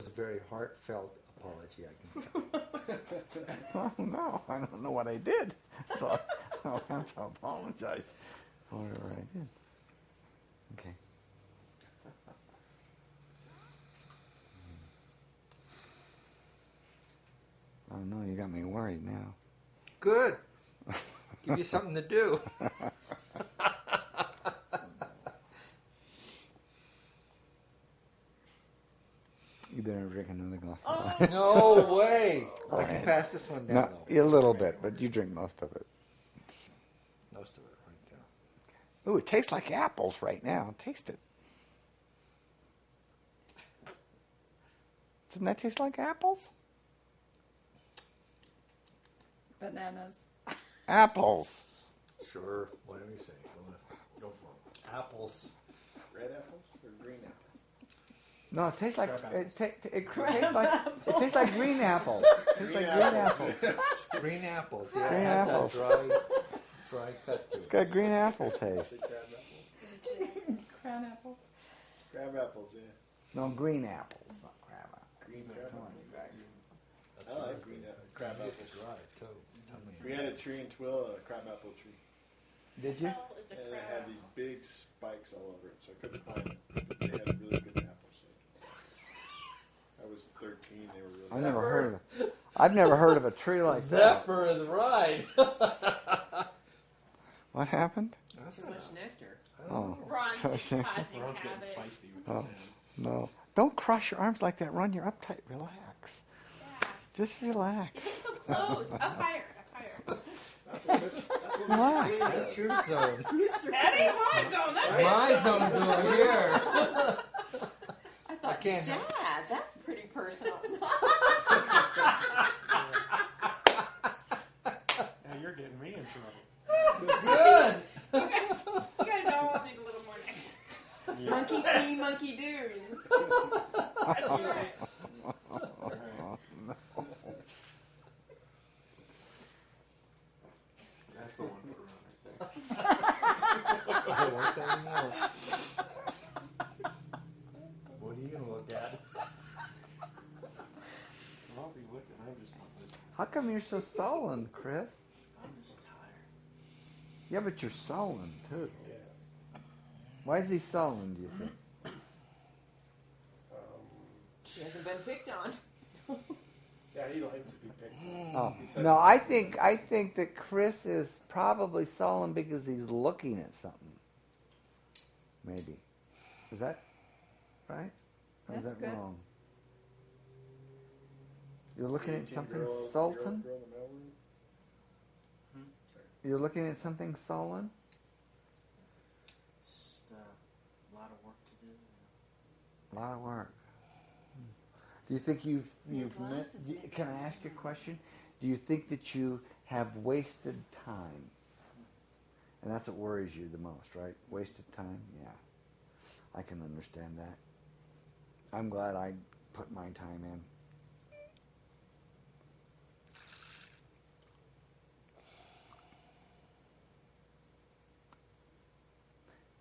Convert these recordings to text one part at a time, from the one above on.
It's a very heartfelt apology, I can tell. Oh, no, I don't know what I did. So I'll have to apologize for whatever I did. Okay. Oh, no, you got me worried now. Good. Give you something to do. You better drink another glass of Oh. wine. No way. Go I can ahead. pass this one down, No, though. a little bit, but you drink most of it. Most of it right there. Ooh, it tastes like apples right now. Taste it. Doesn't that taste like apples? Bananas. Apples. Sure. Whatever you say. Go for them. Apples. Red apples or green apples? No, it tastes like Crab it, apples. it tastes like green apples. It tastes like green apples. Green apples. Yeah, Green it has apples. that dry cut to It's it. got green apple taste. Say crab apples? Crown apple. Crab apples, yeah. No, green apples, not crab apples. Green crab Come on, apples. you guys. I like green crab Get apples. it dry, too. Tell me. We had a tree in Twill, a crab apple tree. Did you? Oh, it's a And it crab. had these big spikes all over it, so I couldn't find them. But they had really good apples. So. I was 13, they were really I've never heard of a tree like that. Zephyr is right. What happened? That's Too not- much nectar. Oh, Ron's I was just thinking- causing Ron's getting havoc. feisty with Oh. his hand. no. Don't crush your arms like that, Ron. You're uptight. Relax. Yeah. Just You're relax. so close. Up higher. Up higher. That's what Relax. That's your zone. That ain't my zone. That's My zone's over here. I thought, can't- Shad, that's pretty personal. Now you're getting me in trouble. Good. You guys all need a little more nectar. Monkey see, monkey do. That's right. All right. That's the one for Ron right there. I won't say anymore. What are you going to look at? I'll be looking. I'm just not listening. How come you're so sullen, Chris? I'm just tired. Yeah, but you're sullen too. Yeah. Why is he sullen? Do you think? He hasn't been picked on. Yeah, he likes to be picked on. Oh He says no, it. I think that Chris is probably sullen because he's looking at something. Maybe. Is that right? Or is That's that good. wrong? You're looking at 18 something girl- sullen? Girl in the mailroom. You're looking at something sullen? It's just a lot of work to do. A lot of work. Do you think you've Your met? glasses make it Can I ask you a question? Do you think that you have wasted time? And that's what worries you the most, right? Wasted time? Yeah. I can understand that. I'm glad I put my time in.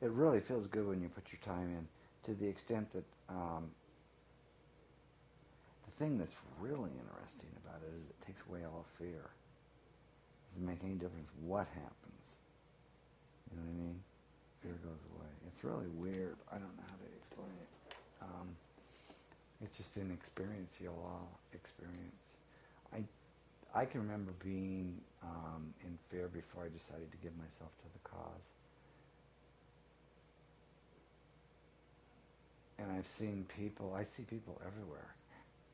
It really feels good when you put your time in, to the extent that the thing that's really interesting about it is it takes away all fear. It doesn't make any difference what happens. You know what I mean? Fear goes away. It's really weird. I don't know how to explain it. It's just an experience you'll all experience. I can remember being in fear before I decided to give myself to the cause. And I see people everywhere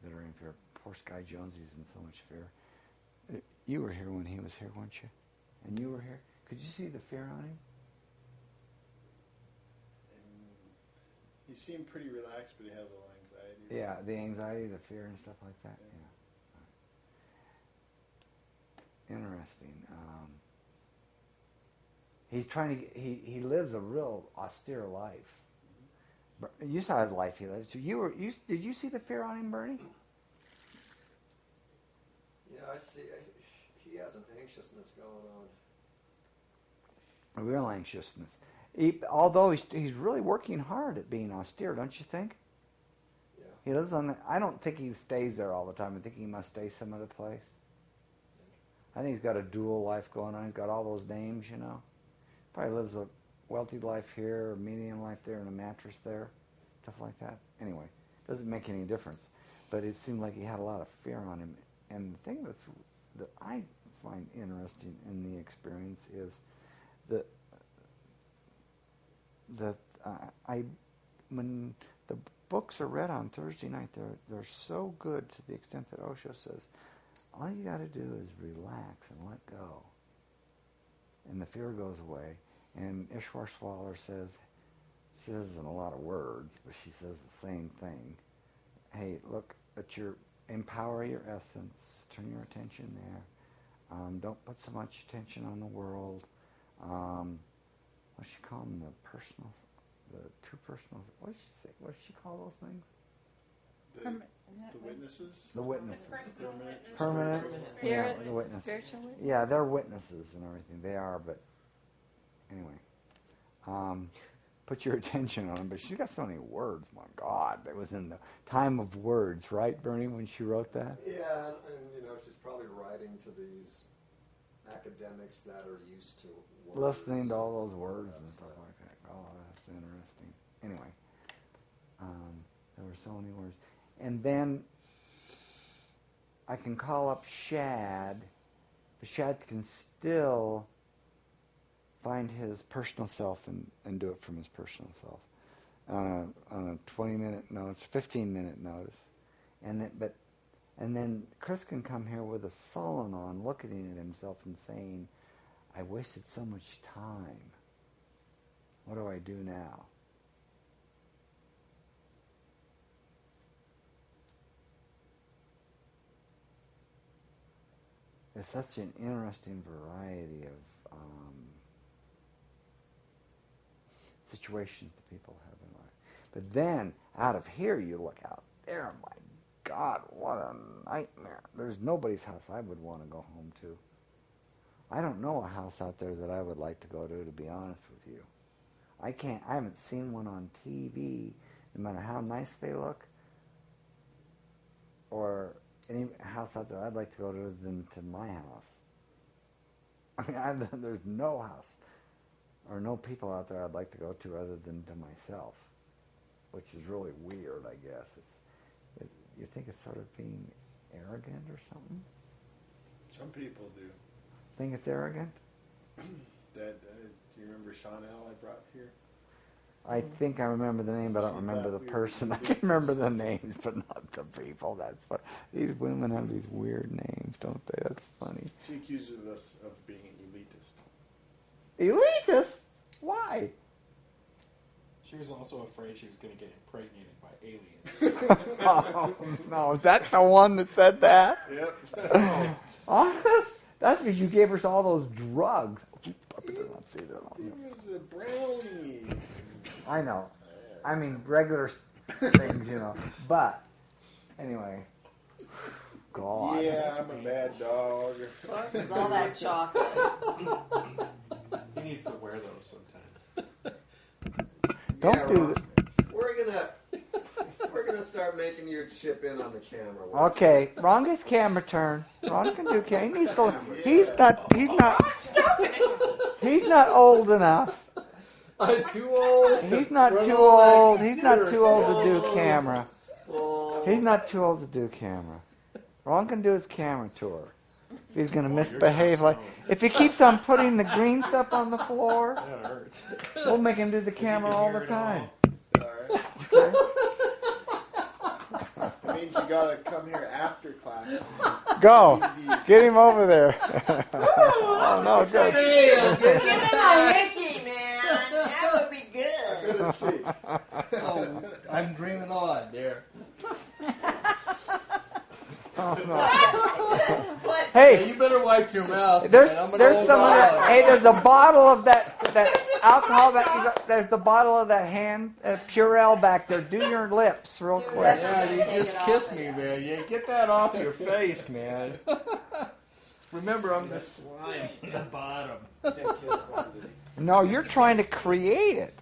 that are in fear. Poor Sky Jonesy's in so much fear. You were here when he was here, weren't you? And you were here. Could you see the fear on him? He seemed pretty relaxed, but he had a little anxiety. Yeah, the anxiety, the fear, and stuff like that. Yeah. Interesting. He's trying to. He lives a real austere life. You saw the life he lives. So did you see the fear on him, Bernie? Yeah, I see. He has an anxiousness going on. A real anxiousness. Although he's really working hard at being austere, don't you think? Yeah. He lives on the... I don't think he stays there all the time. I think he must stay some other place. I think he's got a dual life going on. He's got all those names, you know. Probably lives a wealthy life here, a median life there, and a mattress there. Stuff like that. Anyway, doesn't make any difference. But it seemed like he had a lot of fear on him. And the thing that I find interesting in the experience is when the books are read on Thursday night, they're so good to the extent that Osho says, all you got to do is relax and let go, and the fear goes away. And Ishwar Swaller says, she says in a lot of words, but she says the same thing. Hey, look at empower your essence, turn your attention there. Don't put so much attention on the world. What does she call them? The two personal. What does she say? What does she call those things? The witnesses? The witnesses. Permanent. Spirit, Yeah, the witness. spiritual witness. Yeah, they're witnesses and everything. They are, but anyway. Put your attention on them. But she's got so many words. My God, that was in the time of words, right, Bernie, when she wrote that? Yeah, and she's probably writing to these academics that are used to words. Listening to all those words and stuff like that. Oh, that's interesting. Anyway, there were so many words. And then I can call up Shad. The Shad can still find his personal self and do it from his personal self on a 20-minute notice, 15-minute notice. And then Chris can come here with a sullen on, looking at himself and saying, I wasted so much time. What do I do now? It's such an interesting variety of situations that people have in life. But then, out of here, you look out there, my God, what a nightmare. There's nobody's house I would want to go home to. I don't know a house out there that I would like to go to be honest with you. I haven't seen one on TV, no matter how nice they look, or any house out there I'd like to go to than to my house. I mean, there's no house or no people out there I'd like to go to other than to myself, which is really weird, I guess. You think it's sort of being arrogant or something? Some people do. Think it's arrogant? Do you remember Chanel I brought here? I think I remember the name, but I don't remember the person. I can remember the names, but not the people. That's what these women have, these weird names, don't they? That's funny. She accuses us of being elitist. Elitist? Why? She was also afraid she was going to get impregnated by aliens. Oh, no, is that the one that said that? Yep. Honest? That's because you gave her all those drugs. I did not see that on It you. was a brownie. I know. I mean, regular things, But, anyway. God. Yeah, I'm a bad dog. What was all that chocolate? He needs to wear those sometime. Don't do that. We're gonna start making you chip in on the camera. Okay, Ron gets camera turn. Ron can do camera. He's not old enough. I'm too old. He's not too old. He's not too old to do camera. He's not too old to do camera. Ron can do his camera tour. If he's going to misbehave, if he keeps on putting the green stuff on the floor, That hurts. we'll make him do the camera all the time. Alright. Okay? That means you gotta come here after class. Go. Get him over there. Oh, no, good. Give him a Ricky, man. That would be good. Oh, I'm dreaming on, dear. Oh, no. What? Hey, You better wipe your mouth. there's man. I'm an there's old some of dog. that. Hey, there's a bottle of that alcohol that you got, there's the bottle of that hand Purell back there. Do your lips real quick. Yeah, you Take just it off kissed of me, there. man. Yeah, get that off your face, man. Remember, I'm the slime at the bottom. No, you're trying to create it.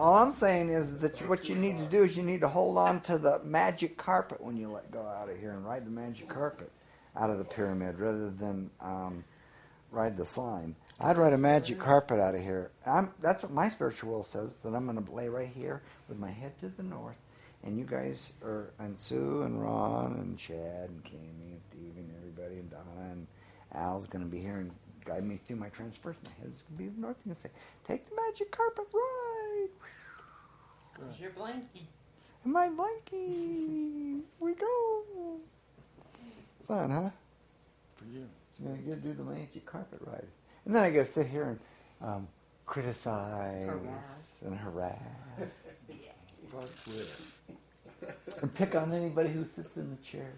All I'm saying is that what you need to do is you need to hold on to the magic carpet when you let go out of here and ride the magic carpet out of the pyramid rather than ride the slime. I'd ride a magic carpet out of here. That's what my spiritual will says, that I'm going to lay right here with my head to the north. And you guys and Sue and Ron and Chad and Cammy and Steve and everybody and Donna and Al's going to be here and guide me through my transfers. My head's going to be to the north and say, take the magic carpet ride. Where's your blankie? And my blankie. We go. Fun, huh? For you. So I got to do the magic carpet ride. And then I got to sit here and criticize and harass. Fuck with. And pick on anybody who sits in the chair.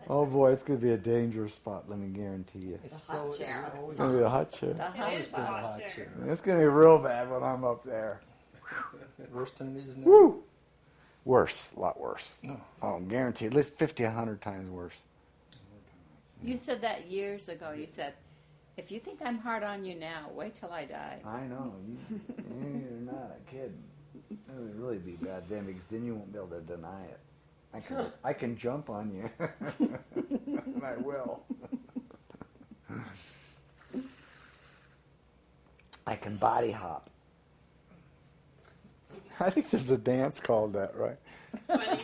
Oh boy, it's going to be a dangerous spot, let me guarantee you. It's hot chair. It's going to be a hot chair. The It hot is the spot. hot chair. It's going to be real bad when I'm up there. Worse than it is now. Woo! Worse, a lot worse. No. Oh, guaranteed. At least 50, 100 times worse. You said that years ago. You said, if you think I'm hard on you now, wait till I die. I know. You're not a kid. It would really be bad then because then you won't be able to deny it. I can jump on you. And I will. I can body hop. I think there's a dance called that, right? Funny.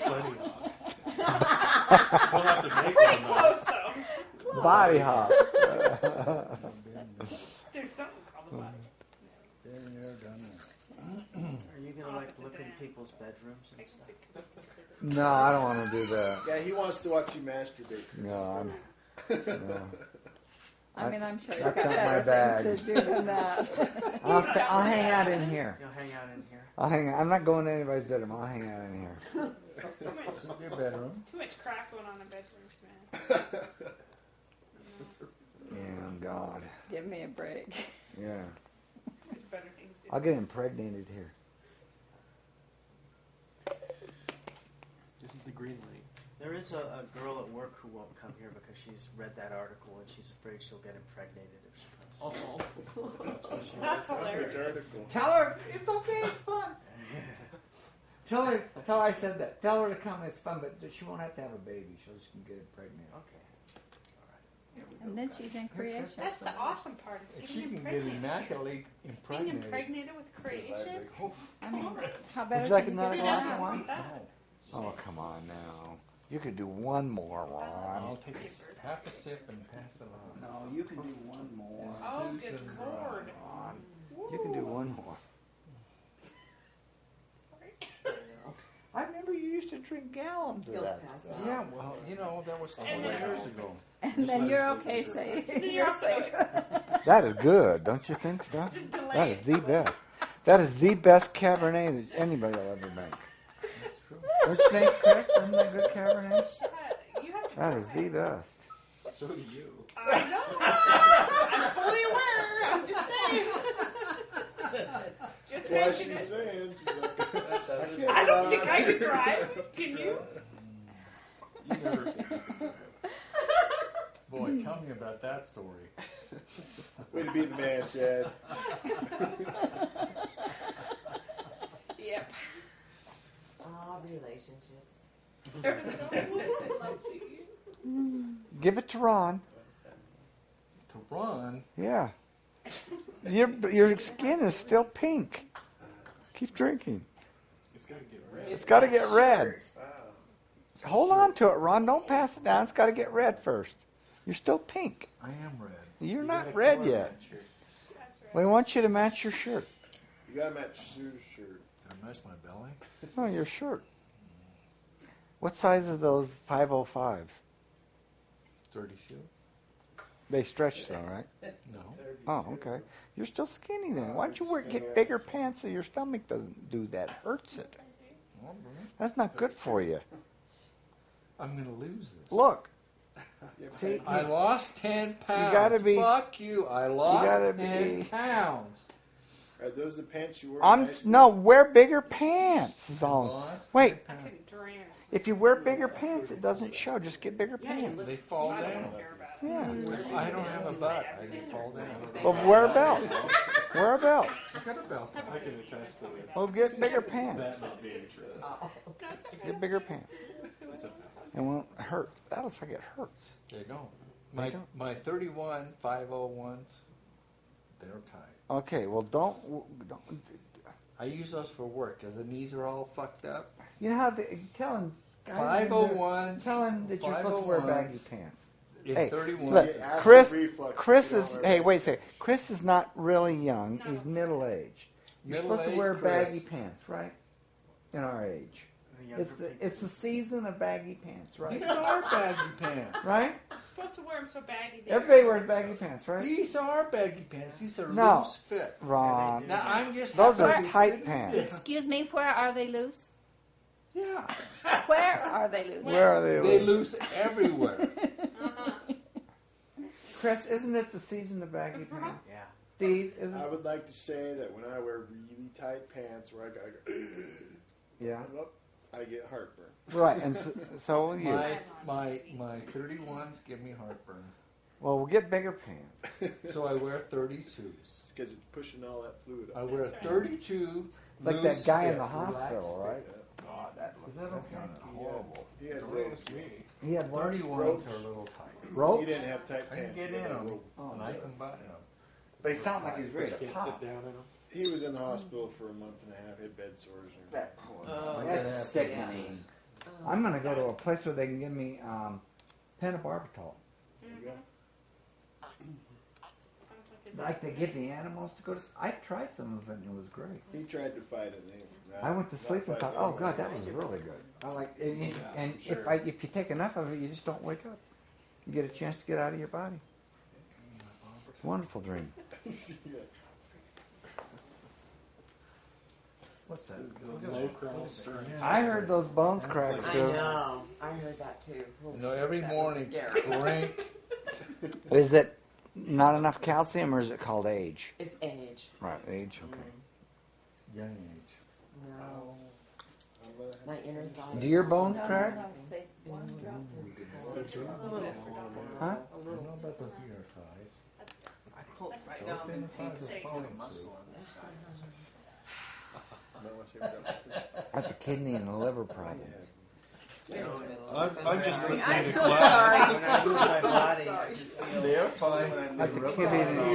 We'll have to make Pretty one. close, though. Body hop. There's something called a body. Been there, done that. Are you gonna like look in people's bedrooms and stuff? No, I don't want to do that. Yeah, he wants to watch you masturbate. No, no. I mean, I'm sure he's That's got not my better bag. things to do than that. I'll hang out in here. You'll hang out in here. I'm not going to anybody's bedroom. I'll hang out in here. Your bedroom. Too much crap going on in bedrooms, man. Yeah, God. Give me a break. Yeah. There's better things to do. I'll get impregnated here. This is the green light. There is a girl at work who won't come here because she's read that article and she's afraid she'll get impregnated if she comes. That's hilarious. Tell her it's okay. It's fun. Tell her I said that. Tell her to come. It's fun, but she won't have to have a baby. She'll just get impregnated. Okay. And then she's in creation. That's the awesome part. Is If she getting can get impregnated. immaculately Being impregnated. impregnated with creation. I mean, how better Would you like can another get glass than of that? wine? That. Oh, come on now. You could do one more, I'll Ron. take half a sip and pass it on. No, you can do one more. Oh, good lord. Ron. You can do one more. Sorry. I remember you used to drink gallons of that stuff. Yeah, well, that was 20 And then- years ago. And then you're okay, say you're safe. That is good, don't you think, Steph? Just That delay is the best. That is the best Cabernet that anybody will ever make. Don't you think, Chris? Isn't that good Cabernet? You have to That is the best. So do you. I know. I'm fully aware. I'm just saying. Just That's why mention she's it. saying. She's like, I don't think I could drive. Can you? You never Boy, tell me about that story. way to be the man, Chad. Yep. All relationships. They're so lovely. Give it to Ron. To run, Yeah. Your skin is still pink. Keep drinking. It's got to get red. It's got to get red. Hold on to it, Ron. Don't pass it down. It's got to get red first. You're still pink. I am red. You're You not gotta red color yet. match your- That's right. We want you to match your shirt. You gotta match Sue's shirt. Did I mess my belly? Oh, your shirt. What size are those 505s? 32? They stretch though, right? No. Oh, okay. You're still skinny then. Why don't you get bigger pants so your stomach doesn't do that? Hurts it. Oh, really? That's not good for you. I'm going to lose this. Look. See, I lost 10 pounds. gotta be- Fuck you. I lost gotta 10 be- pounds. Are those the pants you wore? in high school? no, wear bigger pants. Is all. Lost Wait. 10 pounds. Couldn't drink. If you wear bigger pants, it doesn't show. Just get bigger Yeah, you pants. look- They fall I down. don't care about it. Yeah. I don't have a butt. I can fall down. Well, wear a belt. Wear a belt. I got a belt. I can attest to it. Well, get bigger pants. That not being true. Get bigger pants. It won't hurt. That looks like it hurts. They don't. They don't? My 31 501s, they're tight. Okay, well, don't. I use those for work because the knees are all fucked up. You know how tell him. 501s. Tell him that you're supposed to wear 501s. baggy pants. In Hey, 31. look, Acid Chris. reflux, Chris you don't is. wear Hey, baggy wait a second. Chris is not really young. He's middle aged. You're supposed to wear Middle-aged baggy Chris. pants, right? In our age, The younger people. it's the season of baggy pants, right? These are baggy pants. Right? You're supposed to wear them so baggy. Everybody wears baggy pants, right? These are baggy pants. These are No. loose fit. Wrong. Now I'm just. Those are happy to tight sit pants. here. Excuse me, where are they loose? Yeah. Where are they loose? Where are they? They loose everywhere. Chris, isn't it the season of baggy pants? Yeah. Steve, isn't I it? would like to say that when I wear really tight pants where I go, Yeah. I get heartburn. Right, and so will you. My 31s give me heartburn. Well, we'll get bigger pants. So I wear 32s. It's because it's pushing all that fluid I up. wear 32. It's like loose that guy in fit, the relaxed hospital, fit. right? God, that sound horrible. He had Don't ropes. ask me. He had what? 31s are a little tight. Ropes? He didn't have tight I pants. can get He in had them, rope. and I can buy them. They sound like he's ready Just to can't pop. sit down in them. He was in the hospital for a month and a half. He had bed sores. And That poor Oh, guy. That's sickening. I'm going to go to a place where they can give me pentobarbital. There you go. Like they give the animals to go to. I tried some of it and it was great. He tried to fight it. I went to sleep and thought, oh god, that was really good. I like, and if you take enough of it, you just don't wake up. You get a chance to get out of your body. It's a wonderful dream. What's that? Low cholesterol. I heard those bones crack. I So know. I heard that too. You know, every That was morning, scary. drink. is it not enough calcium, or is it called age? It's age. Right, age. Okay. Young age. No. My inner thought. Do your is- bones No, crack? no, say one drop. Huh? I don't know about those ear thighs. I pulled right Those down the in the pain thighs to are pull falling the muscle on this side. That's a kidney and a liver problem. I'm just listening I'm to so class. sorry. When I move my I'm so body, sorry. I just feel They're fine. when I That's move a my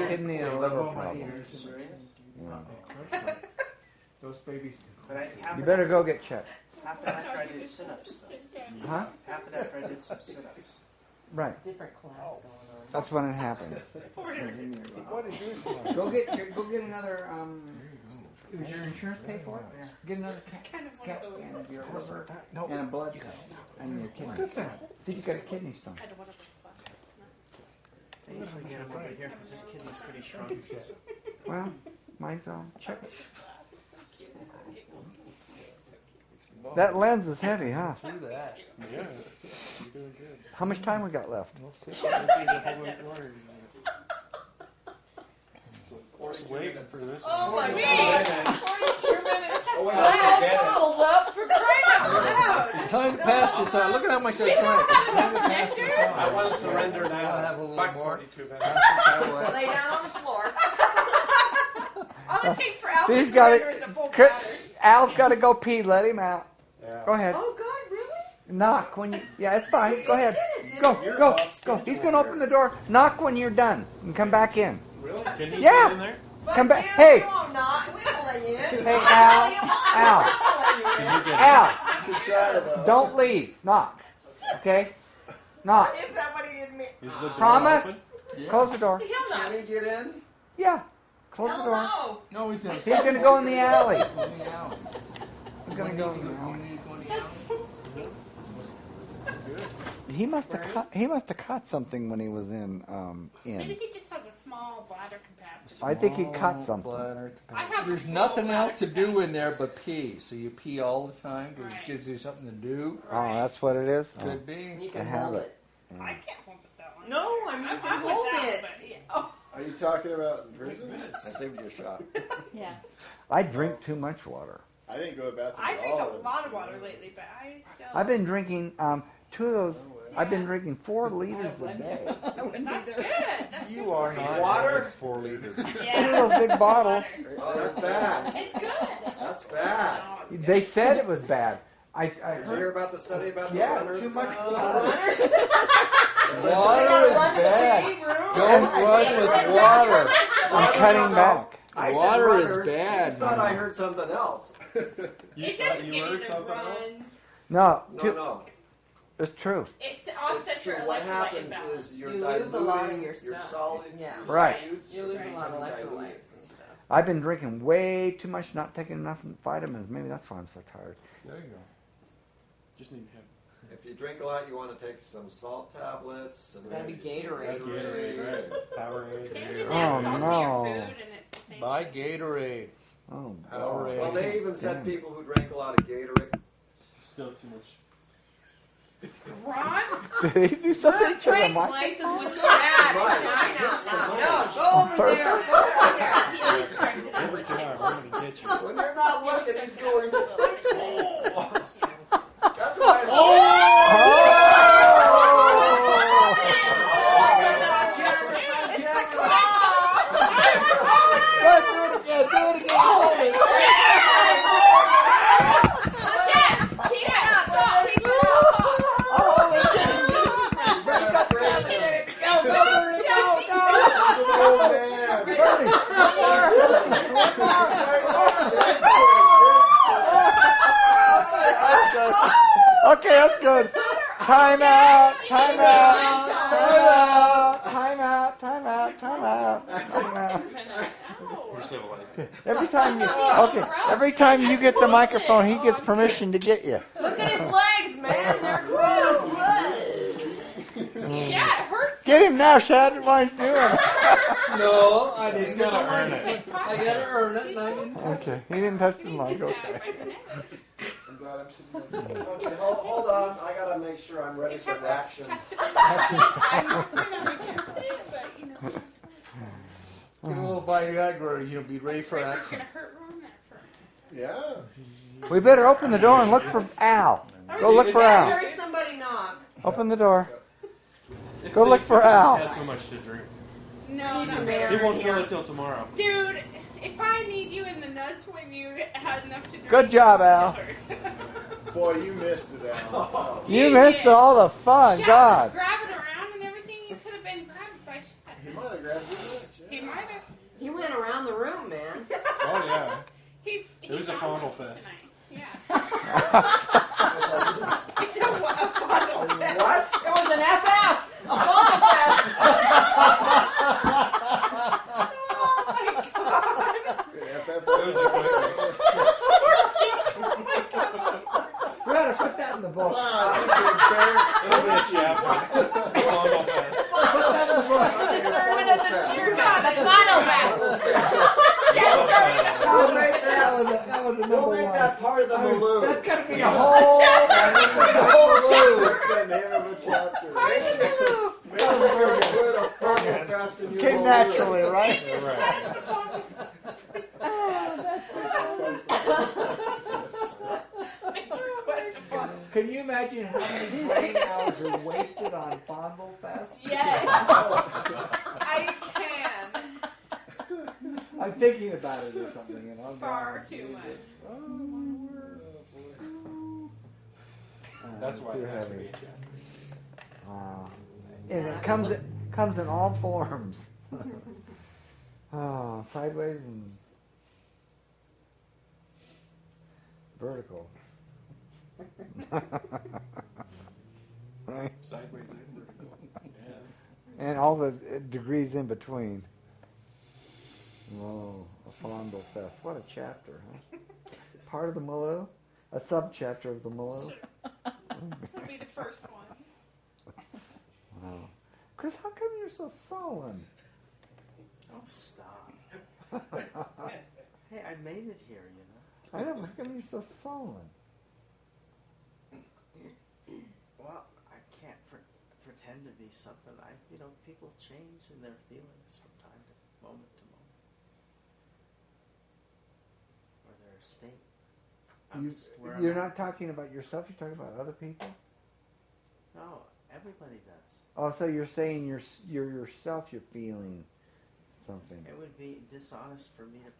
kidney and a liver my problem. ears. Yeah. Those babies. But I, half You of better that- go get checked. Half of that after I did sit-ups, though. Huh? Half of that after I did some sit-ups. Right. Different class going on. That's when it happened. What is this one? Go get another. Does your insurance pay for it? Yeah. Get another Kind of one CAT of those. scan of your liver No. and a blood and your kidney. See if you got a kidney stone. Kind of one of those classes. They usually get him over here because his kidney's pretty shrunk. Well, mine's check it. That lens is heavy, huh? Do that. Yeah, you're doing good. How much time we got left? We'll see. We'll see the whole water. Just waiting for this Oh one. my god! 42 minutes. Oh, wait, Wow, forget it. bubbles up for crying out loud. It's time to pass this on. Look at how much I drank. It's time to pass this on. I want to surrender now. I'll have a little Fuck more. 42 minutes. Pass it that way. Lay down on the floor. All it takes for Al to He's got surrender it. is a full Chris- bladder. Al's got to go pee. Let him out. Yeah. Go ahead. Oh God, really? Knock when you. Yeah, it's fine. Go ahead. Didn't Go, You're go, off go. schedule He's going to open the door. Knock when you're done and come back in. Really? Can he Yeah. get in there? Come back. You, Hey. You won't not. We won't let you in. Hey, Al. Al. Can you get Al. You can try though. Don't leave. Knock. Okay? Knock. Is that what he did me? Is the door Promise? open? Close the door. Hell no. Can he get in? Yeah. Close the Hell door. no. No, he's in. He's going to go in the alley. In the alley. He's going to go in the alley. You need to go in the alley? He must have cut something when he was in. Maybe he just has a small bladder capacity. I think he cut Small something. bladder I capacity. have a There's small nothing bladder else to do in there but pee. So you pee all the time because Right. it gives you something to do. Oh, that's what it is. Oh. Could be. You I can have hold it. it. I can't hold it that one. No, I mean you I'm can with hold that, it. but yeah. Oh, Are you talking about in prison? I saved you a shot. Yeah. I drink too much water. I didn't go to the bathroom I at drink all. a lot of water lately, but I still. I've been drinking 2 of those I've been drinking 4 liters a day. That's good. That's You good are for not. Water? 4 liters. Look at Yeah. those big bottles. Oh, that's bad. It's good. That's bad. No, it's good. They said it was bad. I Did you hear heard. about the study about the Yeah, runners? too much water. Runners. Water is bad. Don't run with water. I'm cutting back. I said Water is runners. bad, You thought man. I heard something else. You It thought doesn't you give you heard the something else? runs. No, No. it's true. It's It's offsets true. your What electrolyte happens imbalance. is you're You diluting lose a lot of your stuff. solid Yeah. Right. solutes, You lose a lot of becoming electrolytes diluted. and stuff. I've been drinking way too much, not taking enough vitamins. Maybe that's why I'm so tired. There you go. Just need to have If you drink a lot, you want to take some salt tablets. It's gotta be Gatorade. Gatorade, right? Powerade. Can you just Oh, add salt to no. your food and it's the same? Buy Gatorade. Oh, Powerade. Well, they even said people who drank a lot of Gatorade. Still too much. Ron? Did he do something to the Trade mic? places with Right. Chad. Hits the mic. No, go over there. Go over there. He always starts it Every with time, I'm going to get you. When you're not looking, he's going. Oh! That's why. Oh! Okay, that's good. Time out, time out, time out, time out, time out, time out, time out. We're civilized. Every time you get the microphone, he gets permission to get you. Look at his legs, man. They're gross. Yeah, it hurts. Get him now, Shad. What he's doing? No, I just got to earn it. I gotta earn it. And I can... Okay, he didn't touch the mic. Okay. I'm glad I'm sitting there. Okay, hold on. I gotta make sure I'm ready for action. I'm not saying that we can't say it, but you know. Get a little Viagra, you'll be ready for It's action. gonna hurt Ron at first. Yeah. We better open the door and look for Al. Go look for I Al. heard somebody knock. Open the door. It's Go look safe for because Al. He's had so much to drink. No, no, He won't feel it till tomorrow. dude. If I need you in the nuts when you had enough to drink, Good job, Al. it still hurts. Boy, you missed it, Al. You missed all the fun. Shaq God. was grabbing around and everything. You could have been grabbed by Shaq. He might have grabbed your nuts. He might have. He went around the room, man. Oh, yeah. It was a Fondlefest. Yeah. It's a Fondlefest. What? It was an FF. A Fondlefest. FF. We gotta put that in the book. It'll be a chapter. Fondlefest. Discernment of the discernment. The Fondlefest. We'll make That was the We'll number make one. that part of the Milieu. That's gonna be a whole. That's the name of a chapter. Came naturally, right? Can you imagine how many brain hours are wasted on Fondlefest? Yes, I can. I'm thinking about it or something, you know. Far too much. Oh my word. That's why Too it has to heavy. be a chapter. And it comes in all forms. Oh, sideways and vertical. Right? Sideways and vertical. Yeah. And all the degrees in between. Whoa, a Fondlefest. What a chapter, huh? Part of the Milieu? A sub-chapter of the Milieu? That'll be the first one. Wow. Chris, how come you're so sullen? Oh, stop. Hey, I made it here, you know. I don't know, how come you're so sullen? Well, I can't pretend to be something. People change in their feelings from moment to moment. Or their state. I'm just where I'm You're at. not talking about yourself, you're talking about other people? No, Everybody does. Oh, so you're saying you're yourself. You're feeling something. It would be dishonest for me to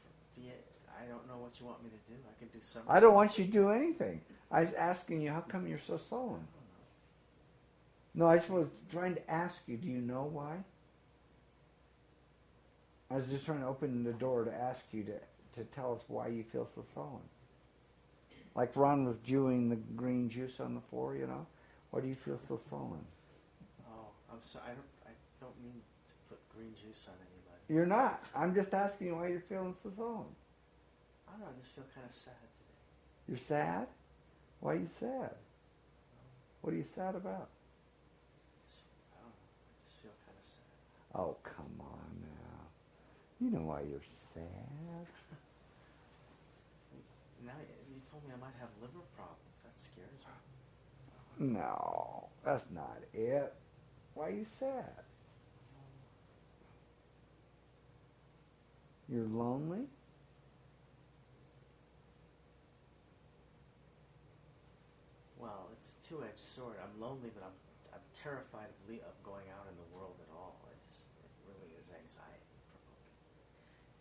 be. I don't know what you want me to do. I can do some. I don't want you to do anything. I was asking you, how come you're so sullen? No, I just was trying to ask you, do you know why? I was just trying to open the door to ask you to tell us why you feel so sullen. Like Ron was chewing the green juice on the floor, you know? Why do you feel so sullen? Oh, I'm sorry. I don't mean to put green juice on anybody. You're not. I'm just asking you why you're feeling so sullen. I don't know. I just feel kind of sad today. You're sad? Why are you sad? What are you sad about? I don't know. I just feel kind of sad. Oh, come on now. You know why you're sad. Now you told me I might have liver problems. That scares me. No, that's not it. Why are you sad? You're lonely? Well, it's a two-edged sword. I'm lonely, but I'm terrified of going out in the world at all. It really is anxiety provoking.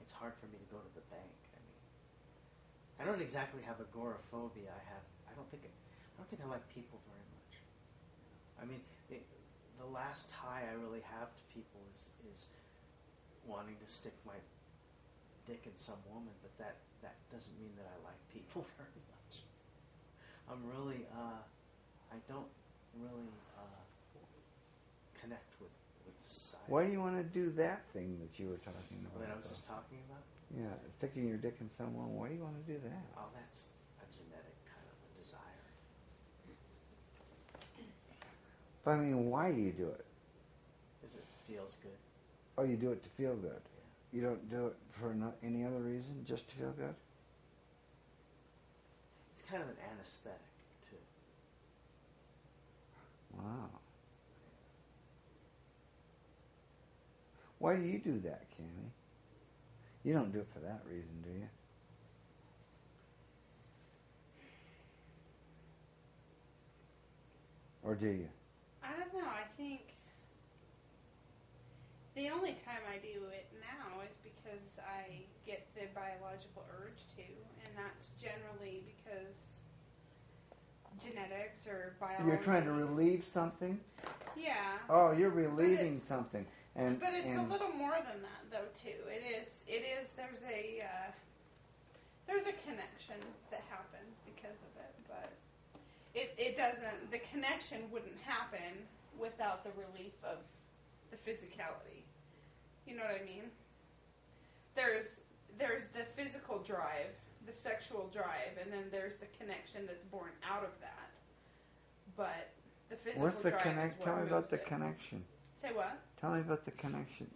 It's hard for me to go to the bank. I mean, I don't exactly have agoraphobia. I don't think I like people very much. I mean, the last tie I really have to people is wanting to stick my dick in some woman, but that doesn't mean that I like people very much. I'm really, I don't really connect with society. Why do you want to do that thing that you were talking about? That I was just talking about? Yeah, sticking your dick in someone. Why do you want to do that? Oh, that's a genetic kind of a desire. But I mean, why do you do it? Because it feels good. Oh, you do it to feel good. Yeah. You don't do it for any other reason, just to feel good? It's kind of an anesthetic, too. Wow. Why do you do that, Cammy? You don't do it for that reason, do you? Or do you? I don't know. I think the only time I do it now is because I get the biological urge to, and that's generally because genetics or biology. You're trying to relieve something? Yeah. Oh, you're relieving something. But it's a little more than that, though, too. It is. There's a connection that happens because of it, but it doesn't. The connection wouldn't happen without the relief of the physicality. You know what I mean? There's the physical drive, the sexual drive, and then there's the connection that's born out of that. But the physical What's the drive is what Tell me moves about the it. connection. Say what? Tell me about the connection.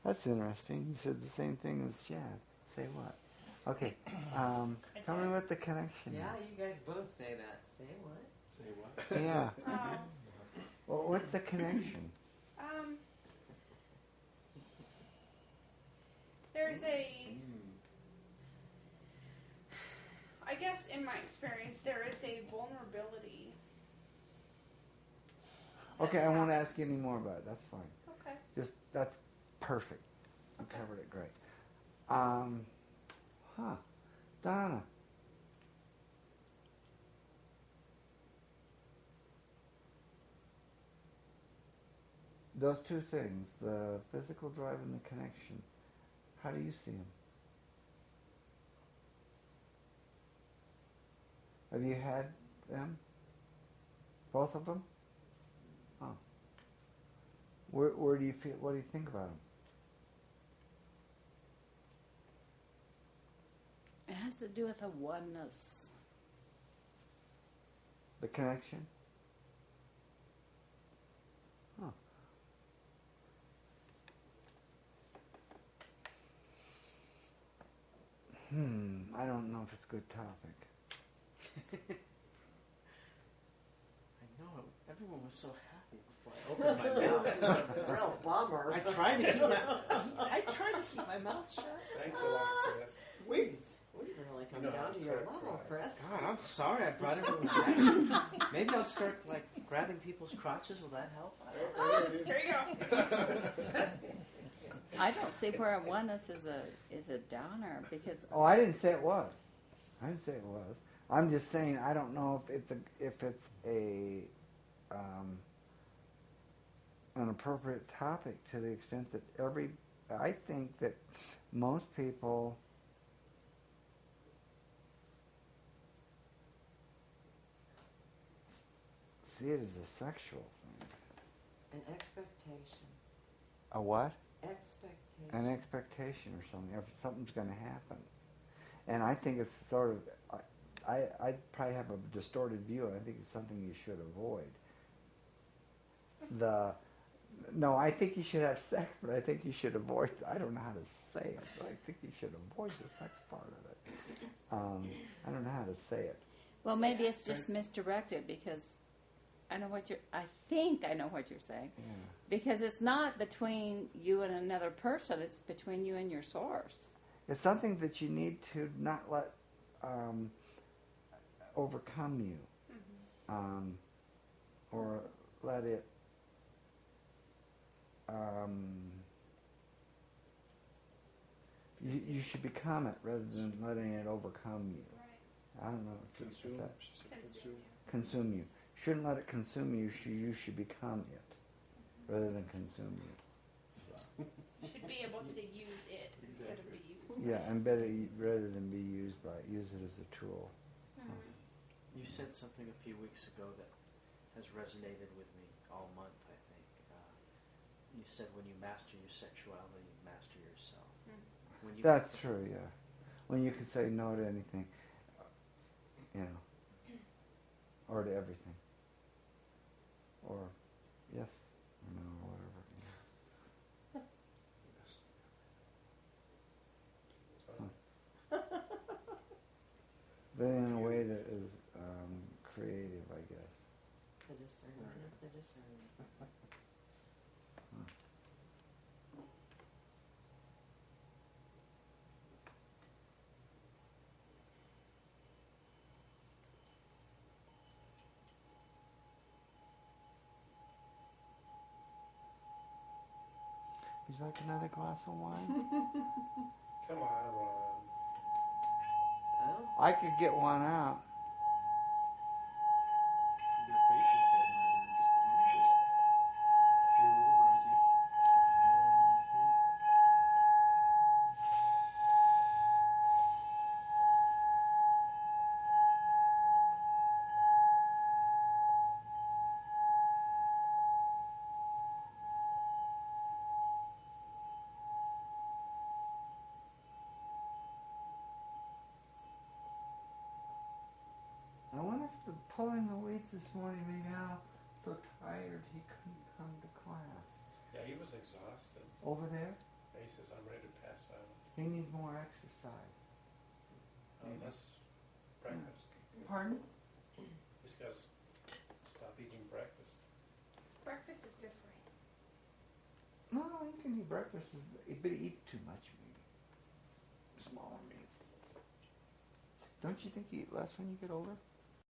That's interesting. You said the same thing as Chad. Say what? Okay. Tell me about the connection. Yeah, you guys both say that. Say what? Say what? Yeah. Well, what's the connection? There's I guess in my experience, there is a vulnerability. Okay, I won't ask you any more about it. That's fine. Okay. That's perfect. You covered it great. Donna. Those two things, the physical drive and the connection, how do you see them? Have you had them? Both of them? Oh. Where do you feel, what do you think about them? It has to do with a oneness. The connection? Huh. I don't know if it's a good topic. I know. Everyone was so happy before I opened my mouth. Real bummer. I tried to keep my mouth shut. Thanks a lot, Chris. We've really come down to your level, Chris. God, I'm sorry I brought everyone back. Maybe I'll start Grabbing people's crotches, will that help? Here you go. I don't see where a oneness is a downer because Oh, I didn't say it was. I didn't say it was. I'm just saying I don't know if it's a an appropriate topic to the extent that I think that most people see it as a sexual thing. An expectation. A what? Expectation. An expectation or something. If something's going to happen. And I think it's sort of, I probably have a distorted view, and I think it's something you should avoid. No, I think you should have sex, but I think you should avoid, I don't know how to say it, but I think you should avoid the sex part of it. I don't know how to say it. well, maybe it's just misdirected because I think I know what you're saying. Yeah. Because it's not between you and another person, it's between you and your source. It's something that you need to not let overcome you, or let it you should become it rather than letting it overcome you. Right. I don't know if Consume. that She said consume. consume you. Shouldn't let it consume you. You should become it rather than consume you. Should be able to use it instead of be used. Yeah, and better rather than be used by it, use it as a tool. You said something a few weeks ago that has resonated with me all month, I think. You said when you master your sexuality, you master yourself. When you That's true, yeah. When you can say no to anything, you know, or to everything. Or yes, or no, or whatever. But in a way that is creative, I guess. The discernment of the discernment. Would you like another glass of wine? Come on, Ron. Oh, I could get one out. Their face is getting redder just a little bit. You're a little rosy. I wonder if the pulling the weight this morning made Al so tired he couldn't come to class. Yeah, he was exhausted. Over there, He says, I'm ready to pass out. he needs more exercise. Less breakfast. Pardon? He's got to stop eating breakfast. Breakfast is good for you. No, he can eat breakfast, but he eats too much meat. Smaller meat. Don't you think you eat less when you get older?